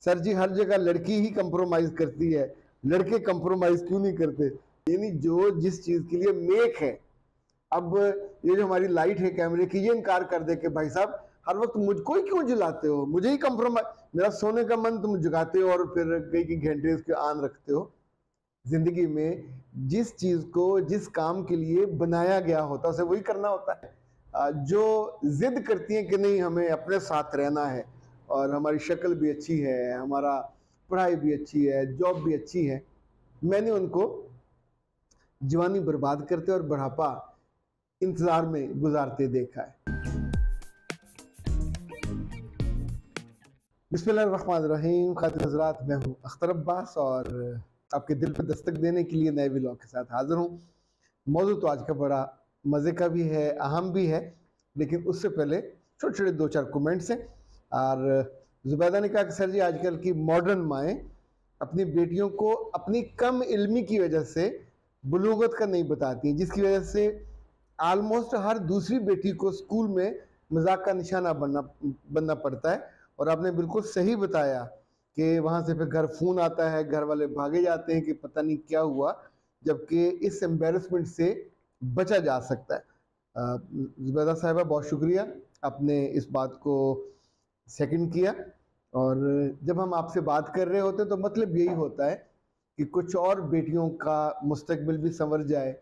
Sir जी हर जगह लड़की ही compromise करती है, लड़के कंप्रोमाइज क्यों नहीं करते? यानी जो जिस चीज के लिए मेक है, अब ये जो हमारी लाइट है कैमरे की, ये इनकार कर दे कि भाई साहब हर वक्त मुझको ही क्यों जलाते हो, मुझे ही कंप्रोमाइज, मेरा सोने का मन तुम जगाते हो और फिर कई घंटे उसके ऑन रखते हो। जिंदगी में जिस चीज को जिस काम के लिए बनाया गया होता है उसे वही करना होता है। जो जिद करती हैं कि नहीं हमें अपने साथ रहना है और हमारी शक्ल भी अच्छी है, हमारा पढ़ाई भी अच्छी है, जॉब भी अच्छी है, मैंने उनको जवानी बर्बाद करते और बुढ़ापा इंतजार में गुजारते देखा है। बिस्मिल्लाहिर्रहमानिर्रहीम। खातिन हज़रात, मैं हूँ अख्तर अब्बास और आपके दिल पर दस्तक देने के लिए नए व्लॉग के साथ हाजिर हूँ। मौजूद तो आज का बड़ा मज़े का भी है, अहम भी है, लेकिन उससे पहले छोटे छोटे दो चार कमेंट्स हैं। और जुबैदा ने कहा कि सर जी आजकल की मॉडर्न माएँ अपनी बेटियों को अपनी कम इल्मी की वजह से बुलूगत का नहीं बताती, जिसकी वजह से आलमोस्ट हर दूसरी बेटी को स्कूल में मजाक का निशाना बनना पड़ता है। और आपने बिल्कुल सही बताया कि वहाँ से फिर घर फ़ोन आता है, घर वाले भागे जाते हैं कि पता नहीं क्या हुआ, जबकि इस एम्बेरसमेंट से बचा जा सकता है। जुबैदा साहिबा बहुत शुक्रिया, आपने इस बात को सेकंड किया। और जब हम आपसे बात कर रहे होते हैं तो मतलब यही होता है कि कुछ और बेटियों का मुस्तकबिल भी संवर जाए,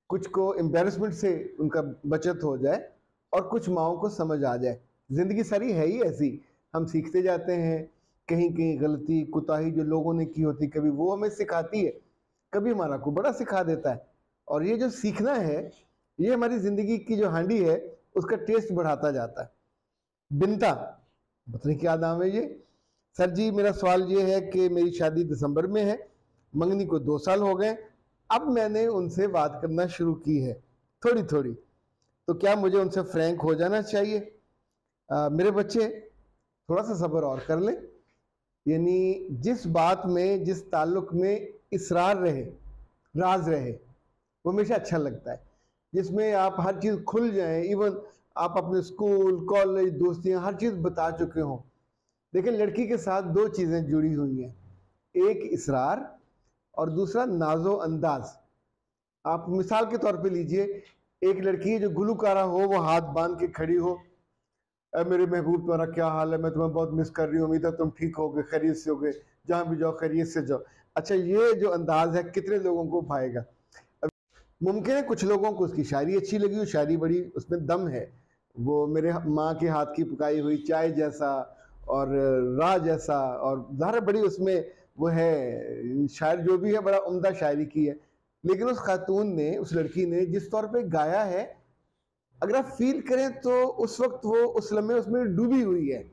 कुछ को एम्बेरसमेंट से उनका बचत हो जाए और कुछ माओं को समझ आ जाए। ज़िंदगी सारी है ही ऐसी, हम सीखते जाते हैं। कहीं कहीं गलती कुताही जो लोगों ने की होती, कभी वो हमें सिखाती है, कभी हमारा को बड़ा सिखा देता है। और ये जो सीखना है, ये हमारी ज़िंदगी की जो हांडी है उसका टेस्ट बढ़ाता जाता है। बिनता, पता नहीं क्या नाम है ये। सर जी मेरा सवाल ये है कि मेरी शादी दिसंबर में है, मंगनी को 2 साल हो गए, अब मैंने उनसे बात करना शुरू की है थोड़ी थोड़ी, तो क्या मुझे उनसे फ्रैंक हो जाना चाहिए? मेरे बच्चे थोड़ा सा सब्र और कर लें। यानी जिस बात में, जिस ताल्लुक में इसरार रहे, राज रहे, वो हमेशा अच्छा लगता है। जिसमें आप हर चीज़ खुल जाएं, इवन आप अपने स्कूल कॉलेज दोस्तियां हर चीज़ बता चुके हों। देखिए लड़की के साथ 2 चीज़ें जुड़ी हुई हैं, एक इसरार और दूसरा नाजो अंदाज। आप मिसाल के तौर पे लीजिए, एक लड़की है जो गुलूकारा हो, वो हाथ बांध के खड़ी हो, मेरे महबूब तुम्हारा क्या हाल है, मैं तुम्हें बहुत मिस कर रही हूँ, उम्मीद है तुम ठीक होगे, खैरियत से होगे, जहाँ भी जाओ खैरियत से जाओ। अच्छा, ये जो अंदाज है कितने लोगों को भाएगा? मुमकिन है कुछ लोगों को उसकी शायरी अच्छी लगी हो, शायरी बड़ी उसमें दम है, वो मेरे माँ के हाथ की पकाई हुई चाय जैसा और राह जैसा, और ज़ाहिर बड़ी उसमें वो है, शायर जो भी है बड़ा उम्दा शायरी की है। लेकिन उस खातून ने, उस लड़की ने जिस तौर पे गाया है, अगर आप फील करें तो उस वक्त वो उस लम्हे उसमें डूबी हुई है।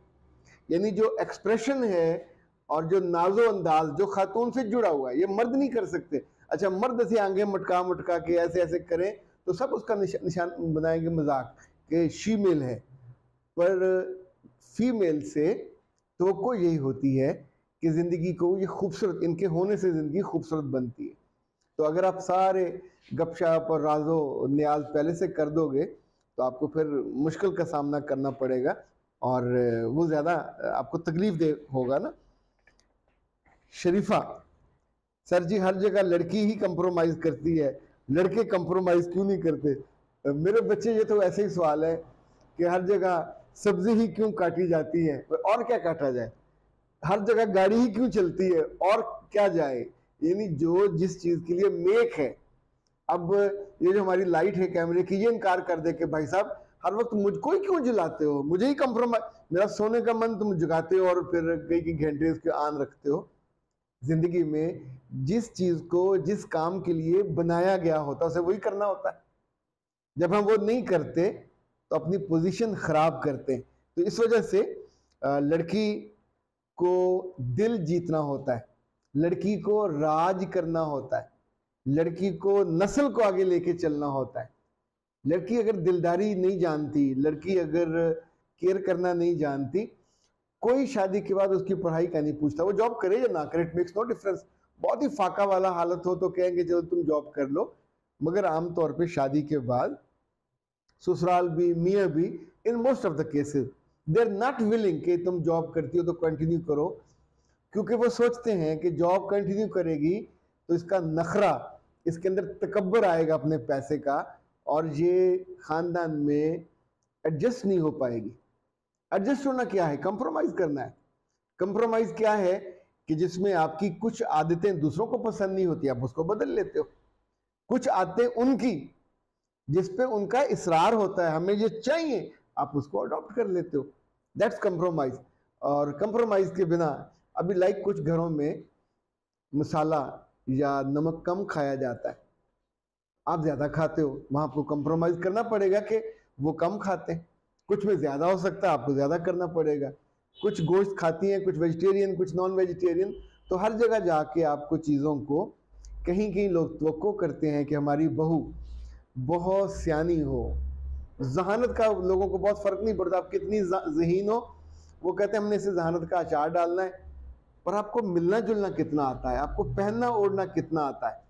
यानी जो एक्सप्रेशन है और जो नाजो अंदाज जो खातून से जुड़ा हुआ है, ये मर्द नहीं कर सकते। अच्छा, मर्द ऐसी आंखें मटका मटका के ऐसे ऐसे करें तो सब उसका निशान बनाएंगे मजाक कि शीमेल है, पर फीमेल से तो यही होती है कि ज़िंदगी को ये खूबसूरत, इनके होने से ज़िंदगी खूबसूरत बनती है। तो अगर आप सारे गपशप और राजो न्याज पहले से कर दोगे तो आपको फिर मुश्किल का सामना करना पड़ेगा और वो ज़्यादा आपको तकलीफ दे होगा ना। शरीफा, सर जी हर जगह लड़की ही कंप्रोमाइज़ करती है, लड़के कंप्रोमाइज़ क्यों नहीं करते? मेरे बच्चे, ये तो ऐसे ही सवाल है कि हर जगह सब्जी ही क्यों काटी जाती है, और क्या काटा जाए? हर जगह गाड़ी ही क्यों चलती है, और क्या जाए? यानी जो जिस चीज़ के लिए मेक है, अब ये जो हमारी लाइट है कैमरे की, ये इनकार कर दे कि भाई साहब हर वक्त मुझको ही क्यों जलाते हो, मुझे ही कंप्रोमाइज, मेरा सोने का मन तुम जगाते हो और फिर कई घंटे उसके ऑन रखते हो। जिंदगी में जिस चीज को जिस काम के लिए बनाया गया होता है उसे वही करना होता है। जब हम वो नहीं करते तो अपनी पोजीशन खराब करते हैं। तो इस वजह से लड़की को दिल जीतना होता है, लड़की को राज करना होता है, लड़की को नस्ल को आगे लेके चलना होता है। लड़की अगर दिलदारी नहीं जानती, लड़की अगर केयर करना नहीं जानती, कोई शादी के बाद उसकी पढ़ाई का नहीं पूछता, वो जॉब करे या ना करे, इट मेक्स नो डिफरेंस। बहुत ही फाका वाला हालत हो तो कहेंगे चलो तुम जॉब कर लो, मगर आमतौर पे शादी के बाद ससुराल भी, मियाँ भी, in most of the cases they are not willing कि तुम जॉब करती हो तो कंटिन्यू करो। क्योंकि वो सोचते हैं कि जॉब कंटिन्यू करेगी तो इसका नखरा, इसके अंदर तकब्बर आएगा अपने पैसे का, और ये खानदान में एडजस्ट नहीं हो पाएगी। एडजस्ट होना क्या है? कंप्रोमाइज करना है। कंप्रोमाइज क्या है कि जिसमें आपकी कुछ आदतें दूसरों को पसंद नहीं होती, आप उसको बदल लेते हो। कुछ आदतें उनकी जिस पे उनका इसरार होता है, हमें ये चाहिए, आप उसको अडॉप्ट कर लेते हो। That's compromise. और कंप्रोमाइज के बिना अभी लाइक कुछ घरों में मसाला या नमक कम खाया जाता है, आप ज्यादा खाते हो, वहां आपको कंप्रोमाइज करना पड़ेगा कि वो कम खाते हैं। कुछ में ज्यादा हो सकता है, आपको ज्यादा करना पड़ेगा। कुछ गोश्त खाती हैं, कुछ वेजिटेरियन, कुछ नॉन वेजिटेरियन। तो हर जगह जाके आपको चीज़ों को, कहीं कहीं लोग तवक्को करते हैं कि हमारी बहू बहुत सियानी हो। जहानत का लोगों को बहुत फ़र्क नहीं पड़ता, आप कितनी ज़हीन हो, वो कहते हैं हमने इसे जहानत का अचार डालना है। पर आपको मिलना जुलना कितना आता है, आपको पहनना ओढ़ना कितना आता है,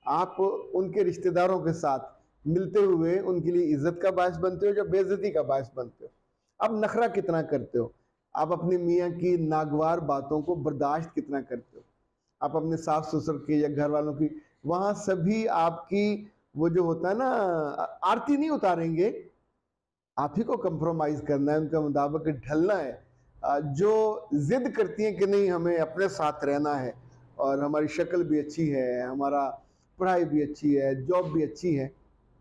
आप उनके रिश्तेदारों के साथ मिलते हुए उनके लिए इज्जत का बायस बनते हो या बेइज्जती का बायस बनते हो, आप नखरा कितना करते हो, आप अपने मियाँ की नागवार बातों को बर्दाश्त कितना करते हो, आप अपने सास ससुर के या घर वालों की, वहाँ सभी आपकी वो जो होता है ना, आरती नहीं उतारेंगे, आप ही को कंप्रोमाइज़ करना है, उनका मुताबिक ढलना है। जो जिद करती हैं कि नहीं हमें अपने साथ रहना है और हमारी शक्ल भी अच्छी है, हमारा पढ़ाई भी अच्छी है, जॉब भी अच्छी है,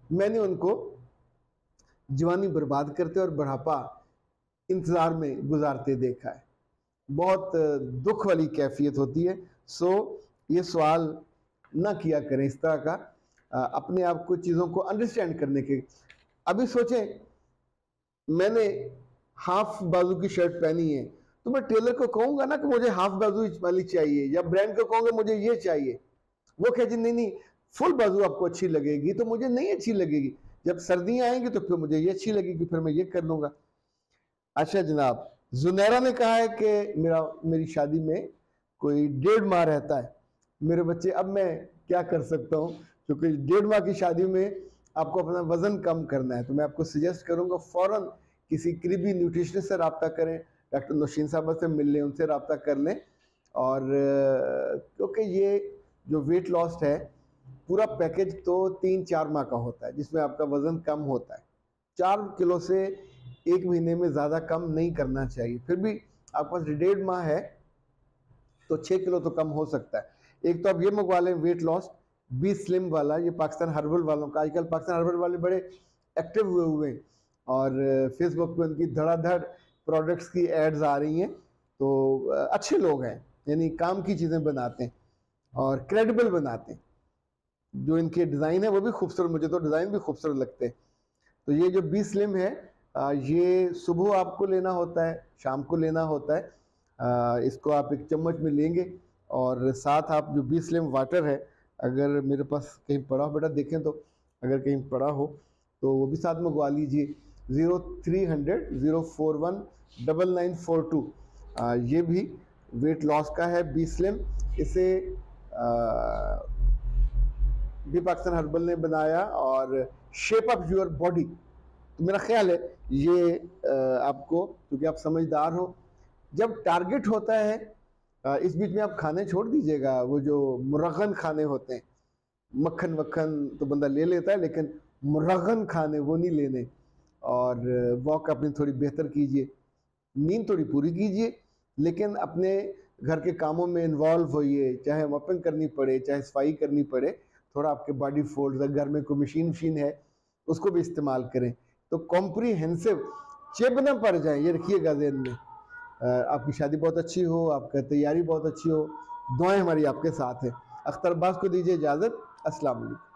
मैंने उनको जवानी बर्बाद करते और बुढ़ापा इंतज़ार में गुजारते देखा है। बहुत दुख वाली कैफियत होती है। सो ये सवाल ना किया करें इस तरह का, अपने आप को चीज़ों को अंडरस्टैंड करने के। अभी सोचें, मैंने हाफ बाजू की शर्ट पहनी है, तो मैं टेलर को कहूँगा ना कि मुझे हाफ बाजू वाली चाहिए, या ब्रांड को कहूँगा मुझे ये चाहिए, वो कहे जी नहीं नहीं फुल बाजू आपको अच्छी लगेगी, तो मुझे नहीं अच्छी लगेगी। जब सर्दियाँ आएंगी तो फिर मुझे ये अच्छी लगेगी, फिर मैं ये कर लूँगा। अच्छा जनाब, जुनैरा ने कहा है कि मेरी शादी में कोई 1.5 माह रहता है मेरे बच्चे, अब मैं क्या कर सकता हूँ? क्योंकि 1.5 माह की शादी में आपको अपना वज़न कम करना है, तो मैं आपको सजेस्ट करूँगा फ़ौरन किसी करीबी न्यूट्रिशनिस्ट से रब्ता करें, डॉक्टर नौशीन साहब से मिल लें, उनसे रब्ता कर लें। और क्योंकि ये जो वेट लॉस है, पूरा पैकेज तो 3-4 माह का होता है, जिसमें आपका वज़न कम होता है। 4 किलो से 1 महीने में ज़्यादा कम नहीं करना चाहिए। फिर भी आपके पास 1.5 माह है तो 6 किलो तो कम हो सकता है। एक तो आप ये मंगवा लें वेट लॉस बी स्लिम वाला, ये पाकिस्तान हर्बल वालों का, आजकल पाकिस्तान हर्बल वाले बड़े एक्टिव हुए हैं और फेसबुक पे उनकी धड़ाधड़ प्रोडक्ट्स की एड्स आ रही हैं। तो अच्छे लोग हैं, यानी काम की चीज़ें बनाते हैं और क्रेडिबल बनाते हैं। जो इनके डिज़ाइन है वो भी खूबसूरत, मुझे तो डिज़ाइन भी खूबसूरत लगते हैं। तो ये जो बी स्लिम है, ये सुबह आपको लेना होता है, शाम को लेना होता है। इसको आप 1 चम्मच में लेंगे और साथ आप जो बी स्लिम वाटर है, अगर मेरे पास कहीं पड़ा हो, बेटा देखें तो अगर कहीं पड़ा हो तो वो भी साथ मंगवा लीजिए। 0300 041 9942, ये भी वेट लॉस का है बी स्लिम। इसे भी पाकिस्तान हर्बल ने बनाया और शेप अप योर बॉडी। तो मेरा ख्याल है ये आपको, क्योंकि आप समझदार हो, जब टारगेट होता है, इस बीच में आप खाने छोड़ दीजिएगा, वो जो मुरगन खाने होते हैं, मक्खन वक्खन तो बंदा ले लेता है, लेकिन मुरगन खाने वो नहीं लेने। और वॉक अपनी थोड़ी बेहतर कीजिए, नींद थोड़ी पूरी कीजिए, लेकिन अपने घर के कामों में इन्वॉल्व होइए, चाहे मॉपिंग करनी पड़े, चाहे सफाई करनी पड़े, थोड़ा आपके बॉडी फोल्ड, घर में कोई मशीन है उसको भी इस्तेमाल करें। तो कॉम्प्रीहेंसिव चिप ना पड़ जाए, ये रखिएगा ज़हन में। आपकी शादी बहुत अच्छी हो, आपका तैयारी बहुत अच्छी हो, दुआएं हमारी आपके साथ हैं। अख्तर अब्बास को दीजिए इजाज़त। अस्सलाम वालेकुम।